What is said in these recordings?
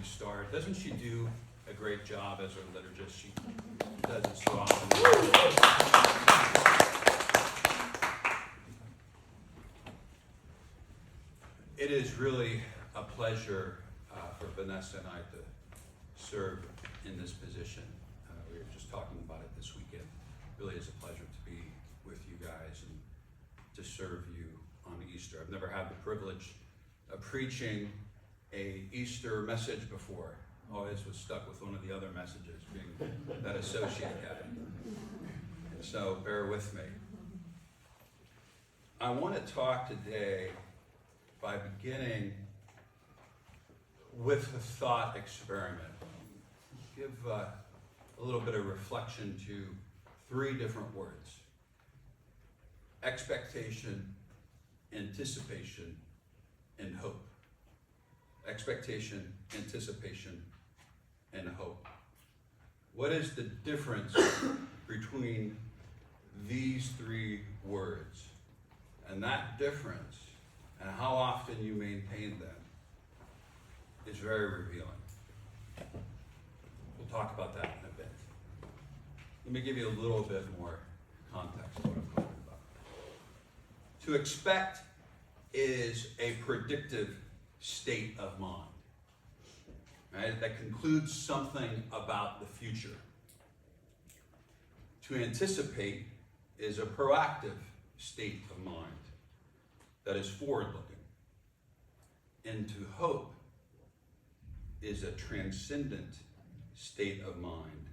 you start. Doesn't she do a great job as our liturgist? She does it so often. It is really a pleasure for Vanessa and I to serve in this position. We were just talking about it this weekend. It really is a pleasure to be with you guys and to serve you on Easter. I've never had the privilege of preaching a Easter message before. Always was stuck with one of the other messages, being that associate guy. So bear with me. I want to talk today by beginning with a thought experiment. Give a little bit of reflection to three different words: expectation, anticipation, and hope. Expectation, anticipation, and hope. What is the difference between these three words? And that difference, and how often you maintain them, is very revealing. We'll talk about that in a bit. Let me give you a little bit more context of what I'm talking about. To expect is a predictive state of mind, right? That concludes something about the future. To anticipate is a proactive state of mind that is forward-looking. And to hope is a transcendent state of mind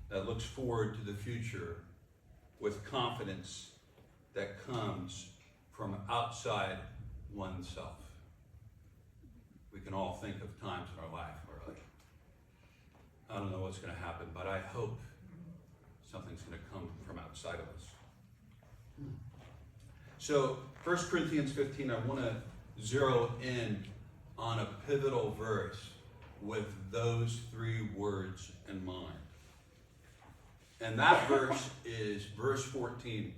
that looks forward to the future with confidence that comes from outside oneself. We can all think of times in our life where, like, I don't know what's going to happen, but I hope something's going to come from outside of us. So 1 Corinthians 15, I want to zero in on a pivotal verse with those three words in mind. And that verse is verse 14.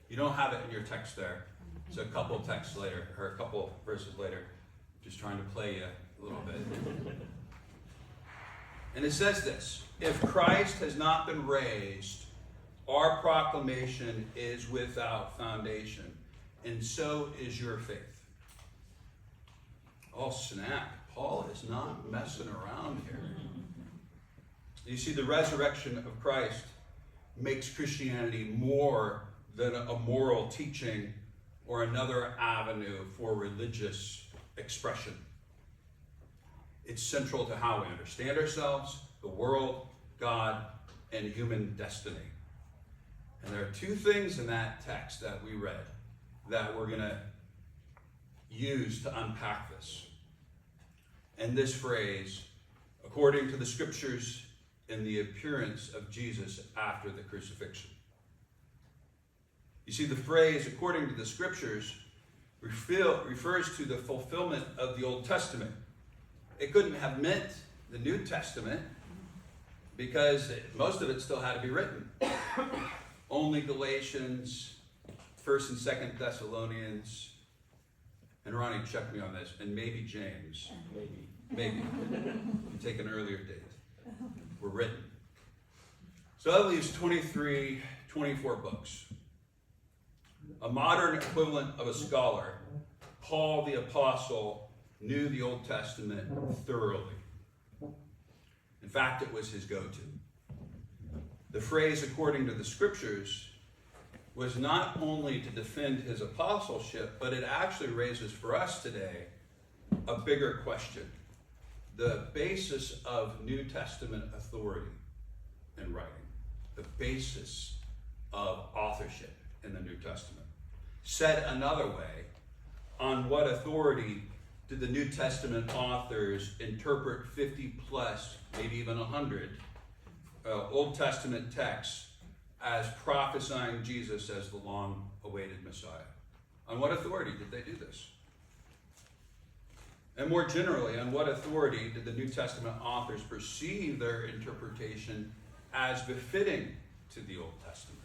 You don't have it in your text there. It's a couple texts later, or a couple verses later. Just trying to play you a little bit. And it says this: if Christ has not been raised, our proclamation is without foundation, and so is your faith. Oh, snap. Paul is not messing around here. You see, the resurrection of Christ makes Christianity more than a moral teaching or another avenue for religious expression. It's central to how we understand ourselves, the world, God, and human destiny. And there are two things in that text that we read that we're going to use to unpack this. And this phrase, according to the scriptures, in the appearance of Jesus after the crucifixion. You see, the phrase, according to the scriptures, refers to the fulfillment of the Old Testament. It couldn't have meant the New Testament because most of it still had to be written. Only Galatians, 1st and 2nd Thessalonians, and Ronnie, check me on this, and maybe James. Maybe. You take an earlier date. Were written. So that leaves 24 books. A modern equivalent of a scholar, Paul the Apostle knew the Old Testament thoroughly. In fact, it was his go-to. The phrase, according to the scriptures, was not only to defend his apostleship, but it actually raises for us today a bigger question: the basis of New Testament authority in writing, the basis of authorship in the New Testament. Said another way, on what authority did the New Testament authors interpret 50 plus, maybe even 100 Old Testament texts as prophesying Jesus as the long-awaited Messiah? On what authority did they do this? And more generally, on what authority did the New Testament authors perceive their interpretation as befitting to the Old Testament?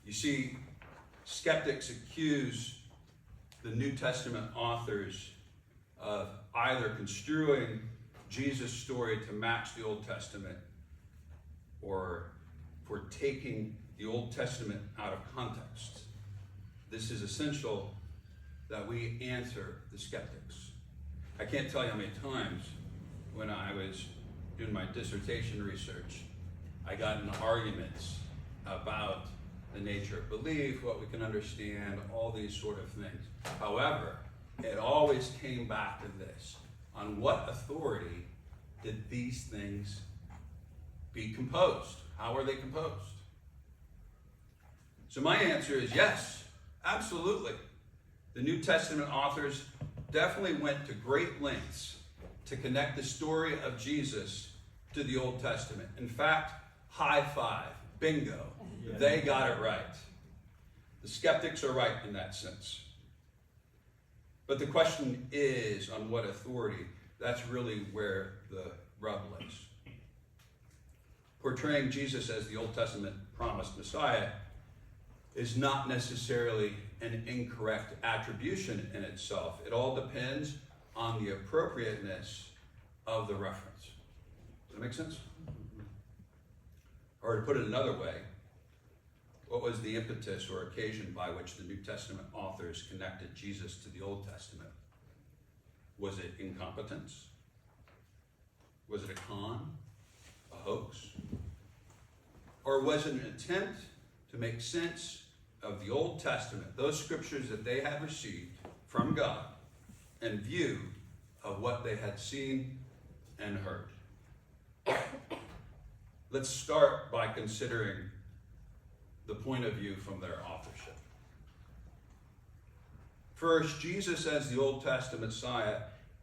You see, skeptics accuse the New Testament authors of either construing Jesus' story to match the Old Testament or for taking the Old Testament out of context. This is essential that we answer the skeptics. I can't tell you how many times when I was doing my dissertation research, I got in arguments about the nature of belief, what we can understand, all these sort of things. However, it always came back to this. On what authority did these things be composed? How are they composed? So my answer is yes, absolutely. The New Testament authors definitely went to great lengths to connect the story of Jesus to the Old Testament. In fact, high five, bingo, they got it right. The skeptics are right in that sense. But the question is, on what authority? That's really where the rub lays. Portraying Jesus as the Old Testament promised Messiah is not necessarily an incorrect attribution in itself. It all depends on the appropriateness of the reference. Does that make sense? Or to put it another way, what was the impetus or occasion by which the New Testament authors connected Jesus to the Old Testament? Was it incompetence? Was it a con? A hoax? Or was it an attempt to make sense of the Old Testament, those scriptures that they had received from God, in view of what they had seen and heard? Let's start by considering the point of view from their authorship. First, Jesus as the Old Testament Messiah,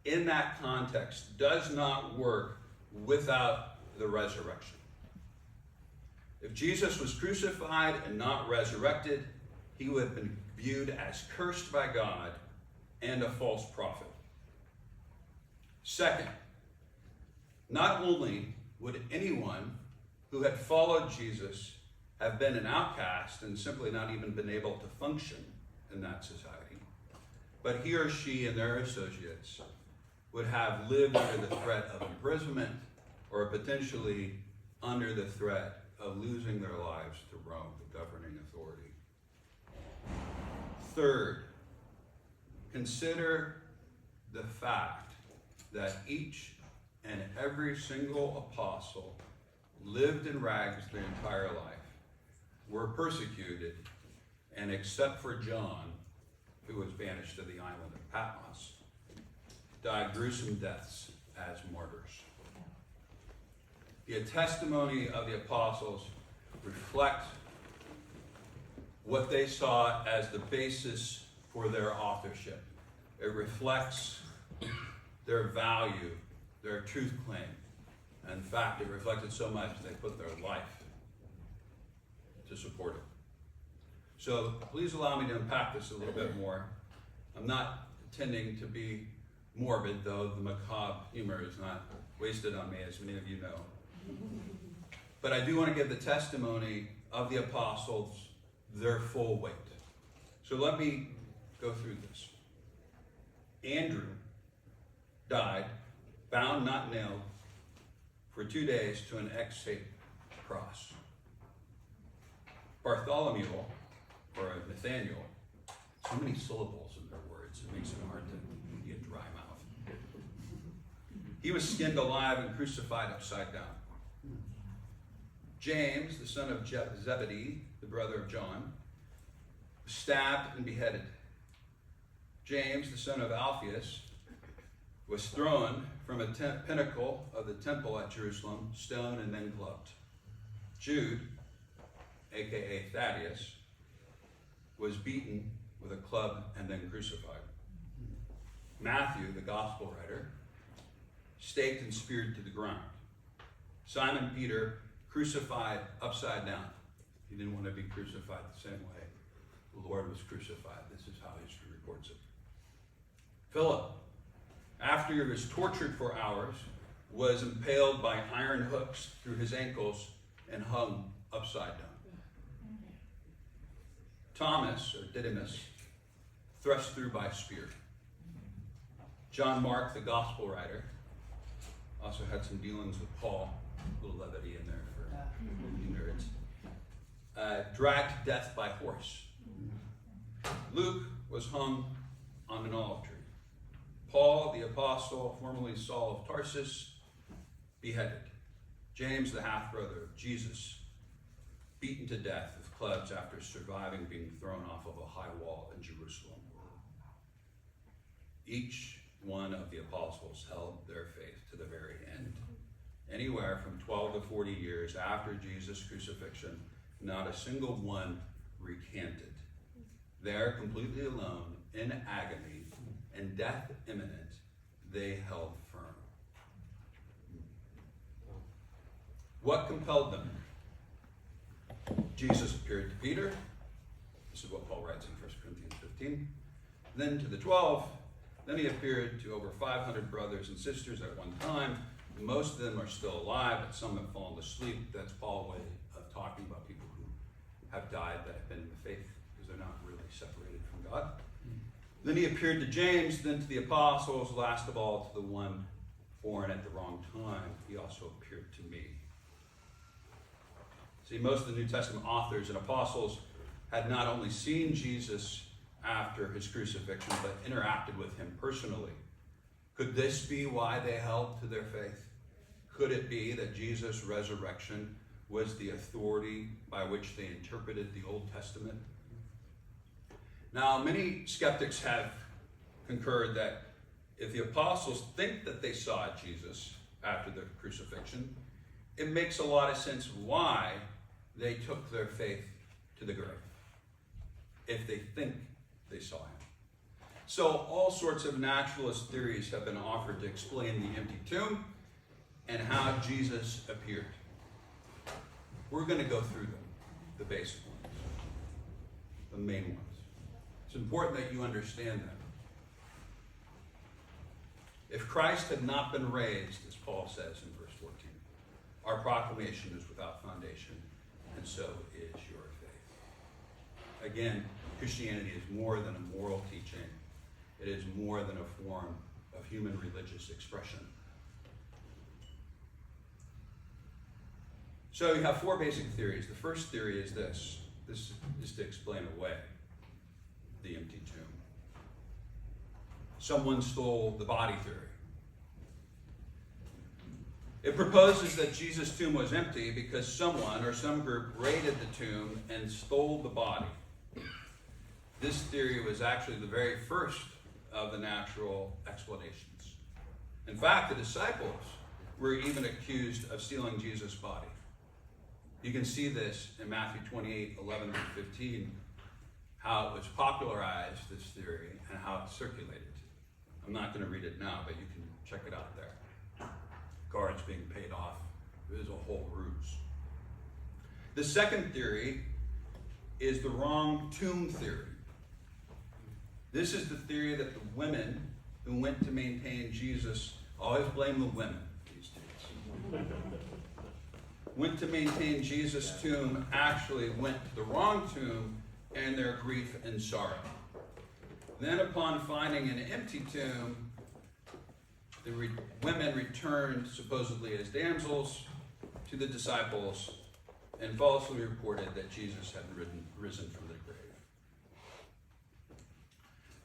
in that context, does not work without the resurrection. If Jesus was crucified and not resurrected, he would have been viewed as cursed by God and a false prophet. Second, not only would anyone who had followed Jesus have been an outcast and simply not even been able to function in that society, but he or she and their associates would have lived under the threat of imprisonment or potentially under the threat of losing their lives to Rome, the governing authority. Third, consider the fact that each and every single apostle lived in rags their entire life, were persecuted, and except for John, who was banished to the island of Patmos, died gruesome deaths as martyrs. The testimony of the apostles reflect what they saw as the basis for their authorship. It reflects their value, their truth claim. In fact, it reflected so much they put their life to support it. So please allow me to unpack this a little bit more. I'm not intending to be morbid, though the macabre humor is not wasted on me, as many of you know. But I do want to give the testimony of the apostles their full weight. So let me go through this. Andrew died, bound, not nailed, for 2 days to an egg-shaped cross. Bartholomew, or Nathaniel, so many syllables in their words, it makes it hard to get dry mouth. He was skinned alive and crucified upside down. James, the son of Zebedee, the brother of John, was stabbed and beheaded. James, the son of Alphaeus, was thrown from a pinnacle of the temple at Jerusalem, stoned and then clubbed. Jude, aka Thaddeus, was beaten with a club and then crucified. Matthew, the gospel writer, staked and speared to the ground. Simon Peter, crucified upside down. He didn't want to be crucified the same way the Lord was crucified. This is how history records it. Philip, after he was tortured for hours, was impaled by iron hooks through his ankles and hung upside down. Thomas, or Didymus, thrust through by a spear. John Mark, the gospel writer, also had some dealings with Paul, a little levity in there for you nerds. Dragged to death by horse. Luke was hung on an olive tree. Paul, the apostle, formerly Saul of Tarsus, beheaded. James, the half-brother of Jesus, beaten to death with clubs after surviving being thrown off of a high wall in Jerusalem. Each one of the apostles held their faith to the very end. Anywhere from 12 to 40 years after Jesus' crucifixion, not a single one recanted. There, completely alone, in agony, and death imminent, they held firm. What compelled them? Jesus appeared to Peter. This is what Paul writes in 1 Corinthians 15. Then to the 12. Then he appeared to over 500 brothers and sisters at one time. Most of them are still alive, but some have fallen asleep. That's Paul's way of talking about people who have died that have been in the faith because they're not really separated from God. Then he appeared to James, then to the apostles, last of all to the one born at the wrong time. He also appeared to me. See, most of the New Testament authors and apostles had not only seen Jesus after his crucifixion, but interacted with him personally. Could this be why they held to their faith? Could it be that Jesus' resurrection was the authority by which they interpreted the Old Testament? Now, many skeptics have concurred that if the apostles think that they saw Jesus after the crucifixion, it makes a lot of sense why they took their faith to the grave, if they think they saw him. So all sorts of naturalist theories have been offered to explain the empty tomb and how Jesus appeared. We're going to go through them, the basic ones, the main ones. It's important that you understand them. If Christ had not been raised, as Paul says in verse 14, our proclamation is without foundation, and so is your faith. Again, Christianity is more than a moral teaching. It is more than a form of human religious expression. So you have four basic theories. The first theory is this. This is to explain away the empty tomb. Someone stole the body theory. It proposes that Jesus' tomb was empty because someone or some group raided the tomb and stole the body. This theory was actually the very first of the natural explanations. In fact, the disciples were even accused of stealing Jesus' body. You can see this in Matthew 28, 11 through 15, how it was popularized, this theory, and how it circulated. I'm not going to read it now, but you can check it out there. Guards being paid off. It was a whole ruse. The second theory is the wrong tomb theory. This is the theory that the women who went to maintain Jesus, always blame the women these days, went to maintain Jesus' tomb actually went to the wrong tomb and their grief and sorrow. Then upon finding an empty tomb, the women returned supposedly as damsels to the disciples and falsely reported that Jesus had risen from the grave.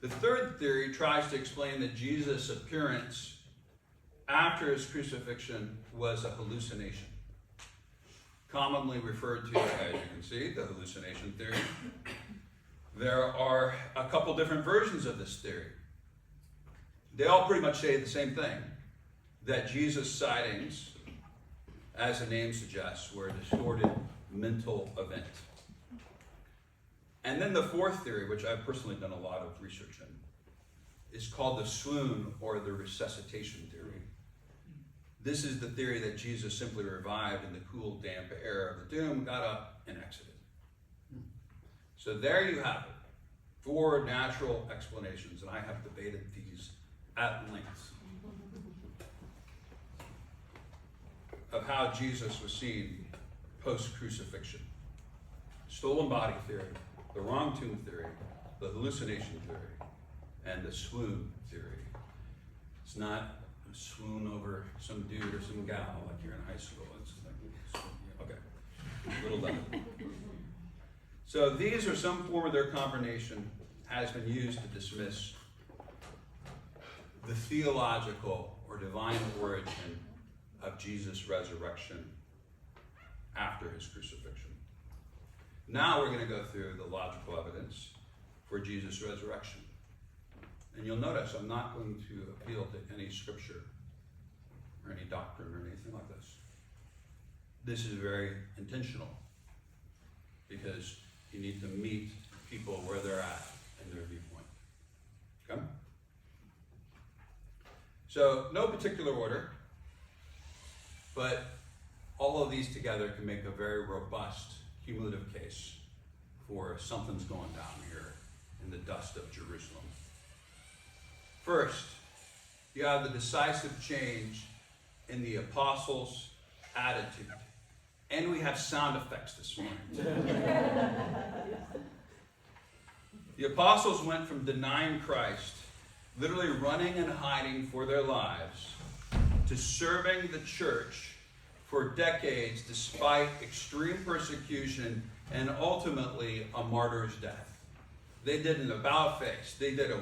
The third theory tries to explain that Jesus' appearance after his crucifixion was a hallucination. Commonly referred to, as you can see, the hallucination theory. There are a couple different versions of this theory. They all pretty much say the same thing, that Jesus' sightings, as the name suggests, were a distorted mental event. And then the fourth theory, which I've personally done a lot of research in, is called the swoon or the resuscitation theory. This is the theory that Jesus simply revived in the cool, damp air of the tomb, got up, and exited. So there you have it. Four natural explanations, and I have debated these at length of how Jesus was seen post-crucifixion. Stolen body theory, the wrong tomb theory, the hallucination theory, and the swoon theory. It's not a swoon over some dude or some gal like you're in high school. It's like, okay, little done. So these are some form of their combination has been used to dismiss the theological or divine origin of Jesus' resurrection after his crucifixion. Now we're going to go through the logical evidence for Jesus' resurrection. And you'll notice I'm not going to appeal to any scripture or any doctrine or anything like this. This is very intentional because you need to meet people where they're at in their viewpoint. Okay? So, no particular order, but all of these together can make a very robust cumulative case for something's going down here in the dust of Jerusalem. First, you have the decisive change in the apostles' attitude. And we have sound effects this morning. The apostles went from denying Christ, literally running and hiding for their lives, to serving the church for decades despite extreme persecution and ultimately a martyr's death. They did an about-face. They did a